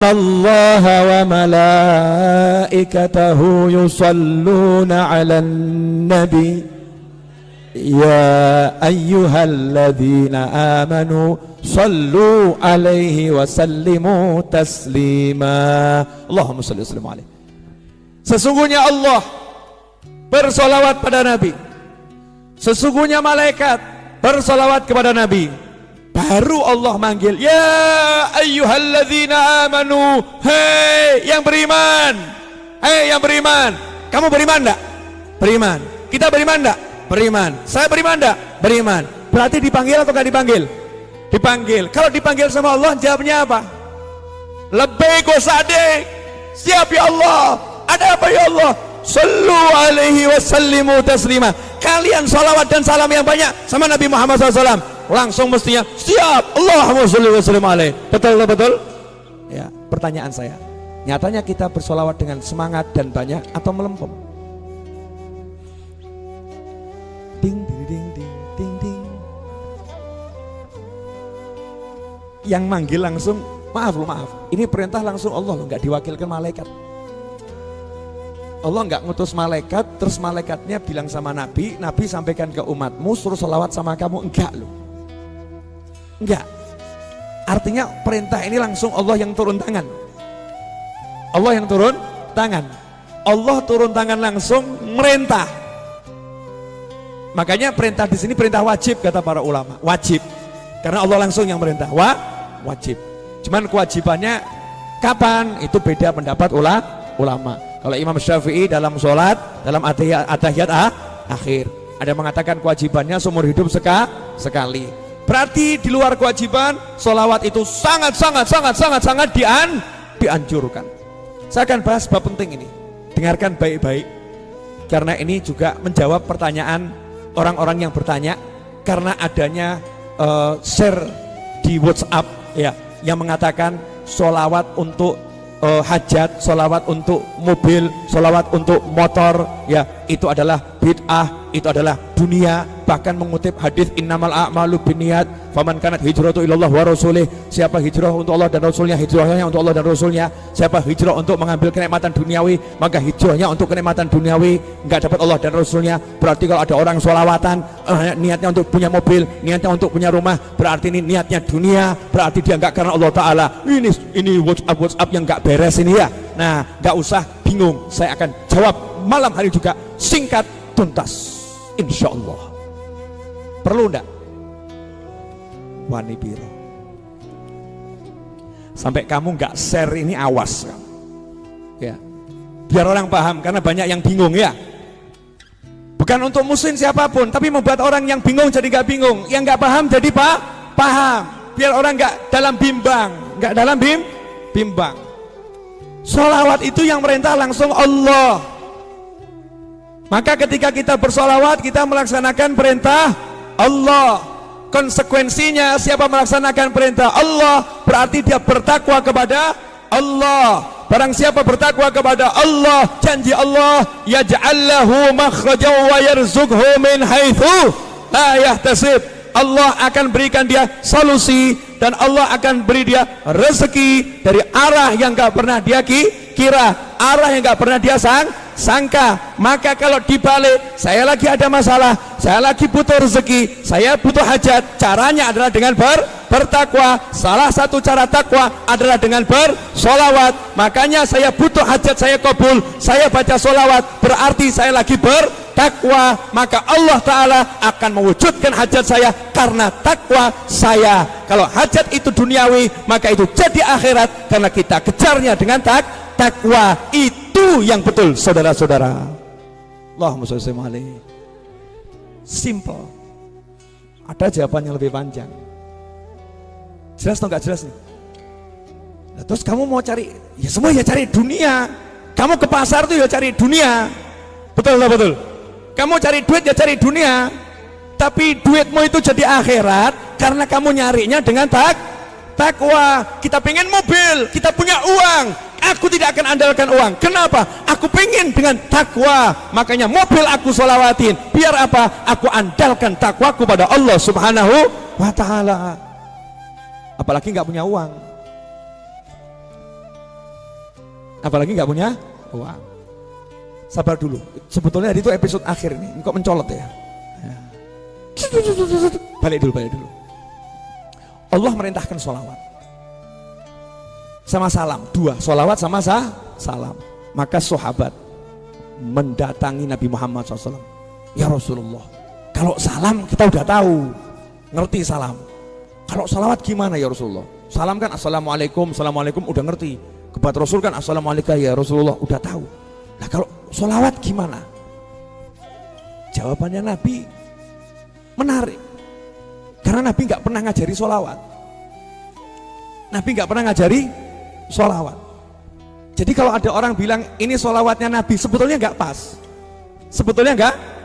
الله وملائكته يصلون على النبي يا أيها الذين آمنوا صلوا عليه وسلموا تسليما اللهم صل وسلم عليه. Sesungguhnya Allah bersolawat pada Nabi, sesungguhnya malaikat bersolawat kepada Nabi. Baru Allah manggil, ya ayyuhalladzina amanu, hei yang beriman, hei yang beriman. Kamu beriman enggak? Beriman. Kita beriman enggak? Beriman. Saya beriman enggak? Beriman. Berarti dipanggil atau enggak dipanggil? Dipanggil. Kalau dipanggil sama Allah, jawabnya apa? Labbaik wa sa'daik. Siap ya Allah. Ada apa ya Allah? Sallu alaihi wasallimu taslima. Kalian salawat dan salam yang banyak sama Nabi Muhammad SAW. Langsung mestinya siap. Allahumma sholli wa sallim alaihi. Betul betul? Ya, pertanyaan saya. Nyatanya kita bersolawat dengan semangat dan banyak atau melempem? Ding ding ding ding ding ding. Yang manggil langsung, maaf. Ini perintah langsung Allah loh, nggak diwakilkan malaikat. Allah nggak ngutus malaikat, terus malaikatnya bilang sama Nabi, Nabi sampaikan ke umatmu, suruh sholawat sama kamu. Enggak loh, enggak. Artinya perintah ini langsung Allah yang turun tangan. Allah yang turun tangan. Allah turun tangan langsung merintah. Makanya perintah di sini perintah wajib kata para ulama, wajib. Karena Allah langsung yang merintah, wajib. Cuman kewajibannya kapan? Itu beda pendapat ulama. Kalau Imam Syafi'i dalam sholat, dalam atahiyat akhir, ada mengatakan kewajibannya seumur hidup sekali. Berarti di luar kewajiban, sholawat itu sangat dianjurkan. Saya akan bahas bab penting ini. Dengarkan baik-baik, karena ini juga menjawab pertanyaan orang-orang yang bertanya, karena adanya share di WhatsApp ya, yang mengatakan sholawat untuk hajat, sholawat untuk mobil, sholawat untuk motor, ya itu adalah bid'ah, itu adalah dunia. Bahkan mengutip hadis innamal a'malu binniyat, faman kanat hijratu ilallah wa rasulih. Siapa hijrah untuk Allah dan Rasulnya, hijrahnya untuk Allah dan Rasulnya. Siapa hijrah untuk mengambil kenikmatan duniawi, maka hijrahnya untuk kenikmatan duniawi, enggak dapat Allah dan Rasulnya. Berarti kalau ada orang sholawatan, niatnya untuk punya mobil, niatnya untuk punya rumah, berarti ini niatnya dunia, berarti dia enggak karena Allah Ta'ala. Ini WhatsApp yang enggak beres ini ya. Nah, enggak usah bingung, saya akan jawab malam hari juga, singkat tuntas, insya Allah. Perlu enggak? Wani biro. Sampai kamu enggak share ini, awas kamu. Ya. Biar orang paham, karena banyak yang bingung ya. Bukan untuk muslim siapapun, tapi membuat orang yang bingung jadi enggak bingung, yang enggak paham jadi paham. Biar orang enggak dalam bimbang, enggak dalam bimbang. Sholawat itu yang merintah langsung Allah. Maka ketika kita bersolawat, kita melaksanakan perintah Allah. Konsekuensinya siapa melaksanakan perintah Allah, berarti dia bertakwa kepada Allah. Barang siapa bertakwa kepada Allah, janji Allah, yaj'allahu makhrajan wa yarzuqhu min haitsu la yahtasib. Allah akan berikan dia solusi, dan Allah akan beri dia rezeki dari arah yang gak pernah dia kira, arah yang gak pernah dia sangka. Maka kalau dibalik, saya lagi ada masalah, saya lagi butuh rezeki, saya butuh hajat, caranya adalah dengan bertakwa. Salah satu cara takwa adalah dengan bersolawat. Makanya saya butuh hajat, saya kabul, saya baca solawat, berarti saya lagi bertakwa. Maka Allah Ta'ala akan mewujudkan hajat saya karena takwa saya. Kalau hajat itu duniawi, maka itu jadi akhirat, karena kita kejarnya dengan takwa. Itu yang betul, saudara-saudara. Allahumma sholli alaihi. Simple. Ada jawaban yang lebih panjang. Jelas atau enggak jelas nih? Nah, terus kamu mau cari, ya semua ya cari dunia. Kamu ke pasar tuh ya cari dunia. Betul atau betul? Kamu cari duit ya cari dunia. Tapi duitmu itu jadi akhirat karena kamu nyarinya dengan takwa. Kita pengen mobil, kita punya uang. Aku tidak akan andalkan uang. Kenapa? Aku pengen dengan takwa. Makanya mobil aku sholawatin. Biar apa? Aku andalkan takwaku pada Allah Subhanahu wa Ta'ala. Apalagi nggak punya uang. apalagi nggak punya uang. Sabar dulu, sebetulnya itu episode akhir nih, kok mencolot ya. Balik dulu. Allah merintahkan sholawat sama salam, dua, sholawat sama salam. Maka sahabat mendatangi Nabi Muhammad SAW. Ya Rasulullah, kalau salam kita udah tahu, ngerti salam. Kalau salawat gimana ya Rasulullah? Salam kan assalamualaikum, assalamualaikum udah ngerti. Kepada Rasul kan assalamualaikum ya Rasulullah udah tahu. Nah kalau salawat gimana? Jawabannya Nabi menarik. Karena Nabi nggak pernah ngajari salawat. Nabi nggak pernah ngajari salawat. Jadi kalau ada orang bilang ini salawatnya Nabi, sebetulnya nggak pas. Sebetulnya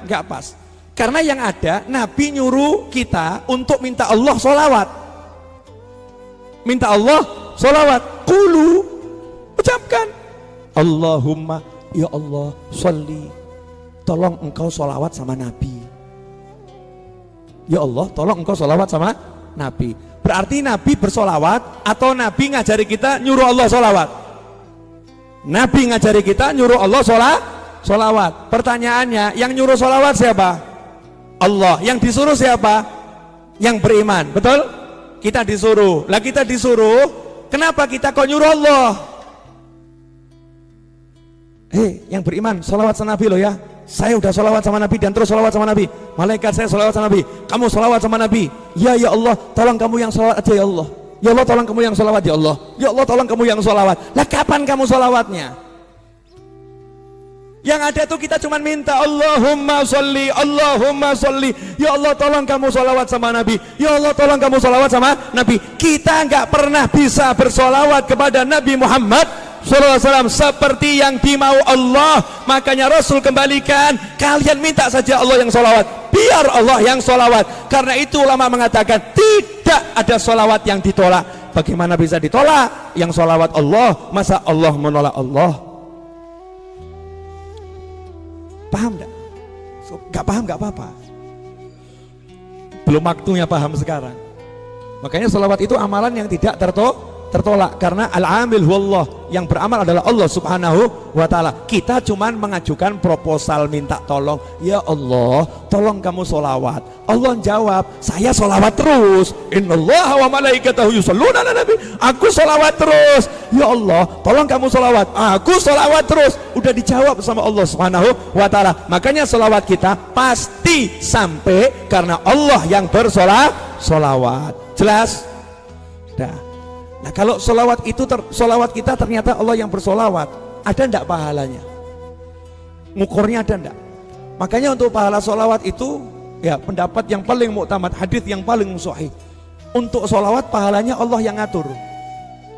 nggak pas. Karena yang ada Nabi nyuruh kita untuk minta Allah sholawat. Minta Allah sholawat. Qulu, ucapkan Allahumma, ya Allah sholli, tolong engkau sholawat sama Nabi. Ya Allah tolong engkau sholawat sama Nabi. Berarti Nabi bersolawat atau Nabi ngajari kita nyuruh Allah sholawat? Nabi ngajari kita nyuruh Allah sholawat. Pertanyaannya, yang nyuruh sholawat siapa? Allah. Yang disuruh siapa? Yang beriman. Betul? Kita disuruh. Lah kita disuruh, kenapa kita kok nyuruh Allah? Yang beriman sholawat sama Nabi loh ya. Saya udah sholawat sama Nabi dan terus sholawat sama Nabi. Malaikat saya sholawat sama Nabi. Kamu sholawat sama Nabi. Ya Allah, tolong kamu yang sholawat aja ya Allah. Ya Allah tolong kamu yang sholawat ya Allah. Ya Allah tolong kamu yang sholawat. Lah kapan kamu sholawatnya? Yang ada tuh kita cuma minta Allahumma sholli, Allahumma sholli. Ya Allah tolong kamu sholawat sama Nabi. Ya Allah tolong kamu sholawat sama Nabi. Kita nggak pernah bisa bersolawat kepada Nabi Muhammad SAW seperti yang dimau Allah. Makanya Rasul kembalikan, kalian minta saja Allah yang sholawat, biar Allah yang sholawat. Karena itu ulama mengatakan tidak ada sholawat yang ditolak. Bagaimana bisa ditolak? Yang sholawat Allah, masa Allah menolak Allah? Paham gak? Gak paham gak apa-apa. Belum waktunya paham sekarang. Makanya sholawat itu amalan yang tidak tertolak. Karena al-amil huwallah, yang beramal adalah Allah subhanahu wa ta'ala. Kita cuman mengajukan proposal minta tolong. Ya Allah tolong kamu sholawat. Allah jawab, saya sholawat terus. Innallaha wa malaikatahu yusholluna ala nabi. Aku sholawat terus. Ya Allah tolong kamu sholawat. Aku sholawat terus. Udah dijawab sama Allah subhanahu wa ta'ala. Makanya sholawat kita pasti sampai karena Allah yang bersolawat. Jelas? Dah. Nah kalau sholawat itu sholawat kita ternyata Allah yang bersolawat, ada enggak pahalanya? Ngukurnya ada enggak? Makanya untuk pahala sholawat itu ya pendapat yang paling muktamad, hadis yang paling sahih. Untuk sholawat pahalanya Allah yang ngatur.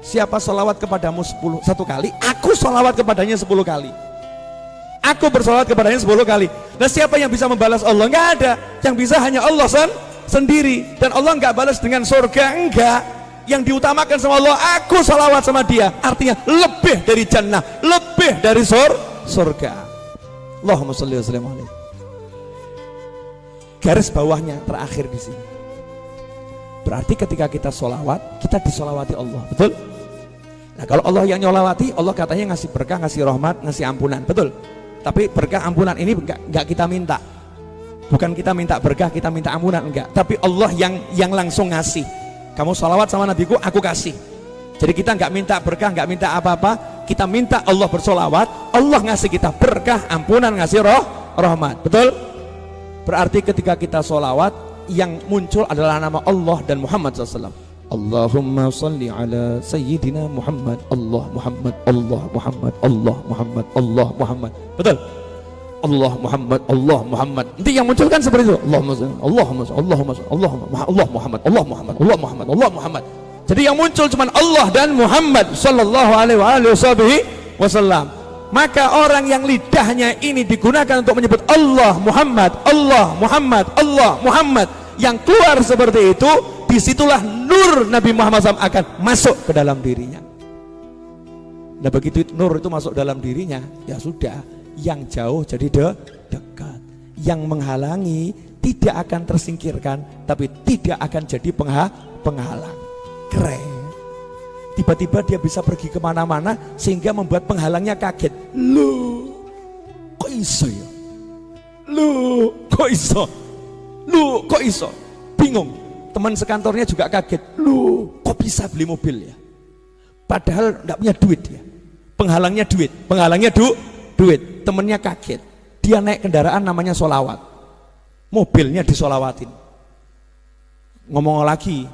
Siapa sholawat kepadamu 1 kali, aku sholawat kepadanya 10 kali. Aku bersolawat kepadanya 10 kali. Nah siapa yang bisa membalas Allah? Enggak ada. Yang bisa hanya Allah sendiri. Dan Allah enggak balas dengan surga, enggak. Yang diutamakan sama Allah, aku salawat sama dia, artinya lebih dari jannah, lebih dari surga. Allahumma sholli wa sallim alaihi. Garis bawahnya terakhir di sini. Berarti ketika kita sholawat, kita disolawati Allah, betul? Nah kalau Allah yang nyolawati, Allah katanya ngasih berkah, ngasih rahmat, ngasih ampunan, betul? Tapi berkah ampunan ini enggak kita minta. Bukan kita minta berkah, kita minta ampunan, enggak. Tapi Allah yang langsung ngasih. Kamu sholawat sama nabiku, aku kasih. Jadi kita nggak minta berkah, nggak minta apa-apa, kita minta Allah bersolawat, Allah ngasih kita berkah, ampunan, ngasih rahmat. Betul? Berarti ketika kita sholawat, yang muncul adalah nama Allah dan Muhammad SAW. Allahumma sholli ala sayyidina Muhammad. Allah Muhammad, Allah Muhammad, Allah Muhammad, Allah Muhammad. Betul? Allah Muhammad, Allah Muhammad. Nanti yang muncul kan seperti itu. Allahumma Allah Muhammad, Allah Muhammad, Allah Muhammad, Allah Muhammad. Jadi yang muncul cuma Allah dan Muhammad sallallahu alaihi wasallam. Maka orang yang lidahnya ini digunakan untuk menyebut Allah Muhammad, Allah Muhammad, Allah Muhammad, yang keluar seperti itu, disitulah nur Nabi Muhammad SAW akan masuk ke dalam dirinya. Nah begitu nur itu masuk dalam dirinya, ya sudah, yang jauh jadi dekat, yang menghalangi tidak akan tersingkirkan, tapi tidak akan jadi penghalang. Keren. tiba-tiba dia bisa pergi kemana-mana sehingga membuat penghalangnya kaget. Loh, kok iso ya? Loh, kok iso? Loh, kok iso? Bingung. Teman sekantornya juga kaget. Loh, kok bisa beli mobil ya? Padahal enggak punya duit ya. Penghalangnya duit, duit. Temennya kaget. Dia naik kendaraan namanya sholawat. Mobilnya disolawatin. Ngomong lagi,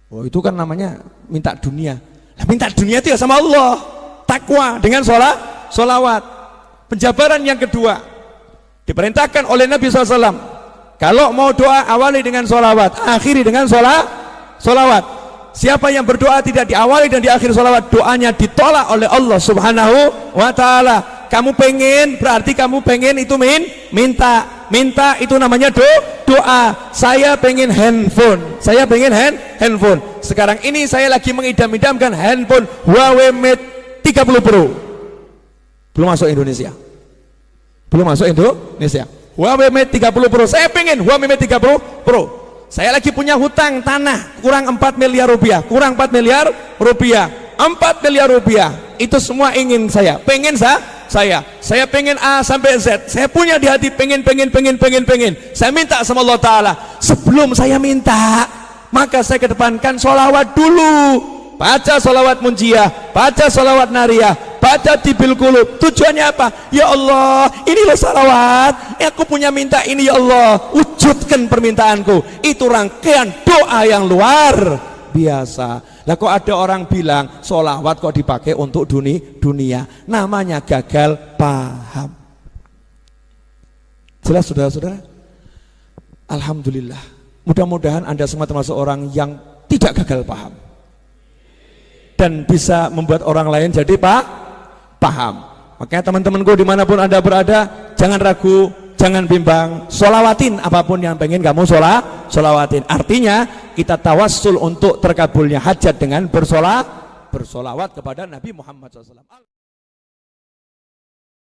oh itu kan namanya minta dunia. Nah, minta dunia itu ya sama Allah. Takwa dengan sholawat. Penjabaran yang kedua, diperintahkan oleh Nabi SAW, kalau mau doa awali dengan sholawat, akhiri dengan sholawat. Siapa yang berdoa tidak diawali dan diakhiri sholawat, doanya ditolak oleh Allah Subhanahu wa ta'ala. Kamu pengen, berarti kamu pengen itu minta itu namanya doa. Saya pengen handphone, sekarang ini saya lagi mengidam-idamkan handphone Huawei Mate 30 Pro. Belum masuk Indonesia, Huawei Mate 30 Pro. Saya pengen Huawei Mate 30 Pro. Saya lagi punya hutang tanah kurang 4 miliar rupiah, 4 miliar rupiah. Itu semua ingin saya pengen A sampai Z. Saya punya di hati pengen. Saya minta sama Allah Ta'ala. Sebelum saya minta, maka saya kedepankan sholawat dulu. Baca sholawat munjiah, baca sholawat nariyah, baca tibil qulub. Tujuannya apa? Ya Allah, ini loh sholawat, aku punya minta ini ya Allah, wujudkan permintaanku. Itu rangkaian doa yang luar biasa. Lah kok ada orang bilang sholawat kok dipakai untuk dunia, namanya gagal paham. Jelas saudara-saudara? Alhamdulillah, mudah-mudahan Anda semua termasuk orang yang tidak gagal paham dan bisa membuat orang lain jadi paham. Makanya teman-temanku dimanapun Anda berada, jangan ragu, jangan bimbang, sholawatin apapun yang pengen kamu sholawatin. Artinya kita tawassul untuk terkabulnya hajat dengan bersolawat kepada Nabi Muhammad SAW.